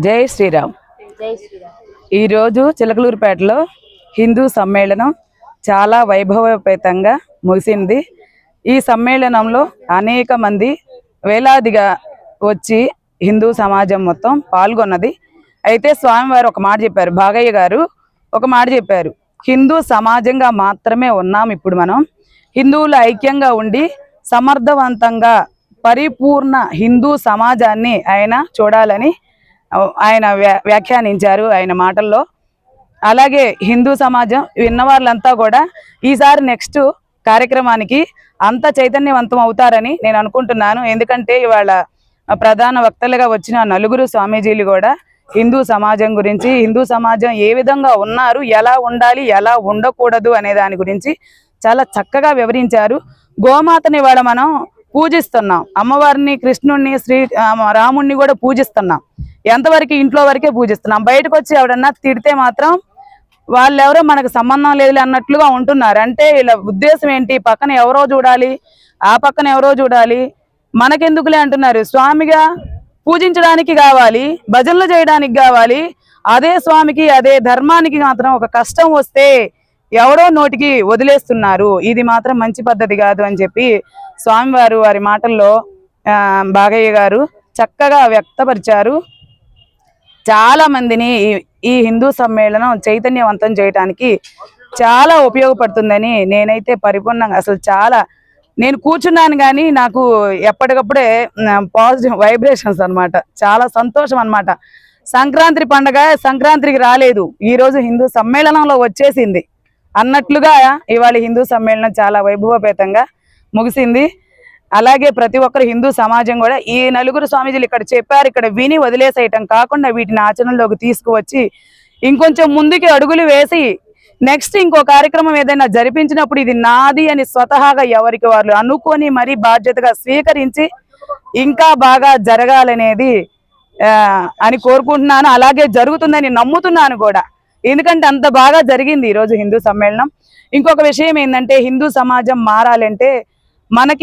జై శ్రీరామ్. ఈరోజు చిలకలూరుపేటలో హిందూ సమ్మేళనం చాలా వైభవోపేతంగా ముగిసింది. ఈ సమ్మేళనంలో అనేక మంది వేలాదిగా వచ్చి హిందూ సమాజం మొత్తం పాల్గొన్నది. అయితే స్వామివారు ఒక మాట చెప్పారు, భాగయ్య గారు ఒక మాట చెప్పారు, హిందూ సమాజంగా మాత్రమే ఉన్నాం. ఇప్పుడు మనం హిందువులు ఐక్యంగా ఉండి సమర్థవంతంగా పరిపూర్ణ హిందూ సమాజాన్ని ఆయన చూడాలని ఆయన వ్యాఖ్యానించారు ఆయన మాటల్లో. అలాగే హిందూ సమాజం విన్న వాళ్ళంతా కూడా ఈసారి నెక్స్ట్ కార్యక్రమానికి అంత చైతన్యవంతం అవుతారని నేను అనుకుంటున్నాను. ఎందుకంటే ఇవాళ ప్రధాన వక్తలుగా వచ్చిన నలుగురు స్వామీజీలు కూడా హిందూ సమాజం గురించి, హిందూ సమాజం ఏ విధంగా ఉన్నారు, ఎలా ఉండాలి, ఎలా ఉండకూడదు అనే దాని గురించి చాలా చక్కగా వివరించారు. గోమాతని ఇవాళ మనం పూజిస్తున్నాం, అమ్మవారిని, కృష్ణుడిని, రాముణ్ణి కూడా పూజిస్తున్నాం. ఎంతవరకు ఇంట్లో వరకే పూజిస్తున్నాం. బయటకు వచ్చి ఎవడన్నా తిడితే మాత్రం వాళ్ళెవరో మనకు సంబంధం లేదు అన్నట్లుగా ఉంటున్నారు. అంటే ఇలా ఉద్దేశం ఏంటి? పక్కన ఎవరో చూడాలి, ఆ పక్కన ఎవరో చూడాలి, మనకెందుకులే అంటున్నారు. స్వామిగా పూజించడానికి కావాలి, భజనలు చేయడానికి కావాలి. అదే స్వామికి, అదే ధర్మానికి మాత్రం ఒక కష్టం వస్తే ఎవరో నోటికి వదిలేస్తున్నారు. ఇది మాత్రం మంచి పద్ధతి కాదు అని చెప్పి స్వామివారు వారి మాటల్లో భాగయ్య గారు చక్కగా వ్యక్తపరిచారు. చాలా మందిని ఈ హిందూ సమ్మేళనం చైతన్యవంతం చేయడానికి చాలా ఉపయోగపడుతుందని నేనైతే పరిపూర్ణంగా, అసలు చాలా నేను కూర్చున్నాను కానీ నాకు ఎప్పటికప్పుడే పాజిటివ్ వైబ్రేషన్స్ అన్నమాట. చాలా సంతోషం అన్నమాట. సంక్రాంతి పండగ సంక్రాంతికి రాలేదు, ఈరోజు హిందూ సమ్మేళనంలో వచ్చేసింది అన్నట్లుగా ఇవాళ హిందూ సమ్మేళనం చాలా వైభవపేతంగా ముగిసింది. అలాగే ప్రతి ఒక్కరు హిందూ సమాజం కూడా ఈ నలుగురు స్వామీజీలు ఇక్కడ చెప్పారు, ఇక్కడ విని వదిలేసేయటం కాకుండా వీటిని ఆచరణలోకి తీసుకువచ్చి ఇంకొంచెం ముందుకి అడుగులు వేసి నెక్స్ట్ ఇంకో కార్యక్రమం ఏదైనా జరిపించినప్పుడు ఇది నాది అని స్వతహాగా ఎవరికి వాళ్ళు అనుకొని మరీ బాధ్యతగా స్వీకరించి ఇంకా బాగా జరగాలనేది అని కోరుకుంటున్నాను. అలాగే జరుగుతుందని నమ్ముతున్నాను కూడా, ఎందుకంటే అంత బాగా జరిగింది ఈరోజు హిందూ సమ్మేళనం. ఇంకొక విషయం ఏంటంటే హిందూ సమాజం మారాలంటే మనకి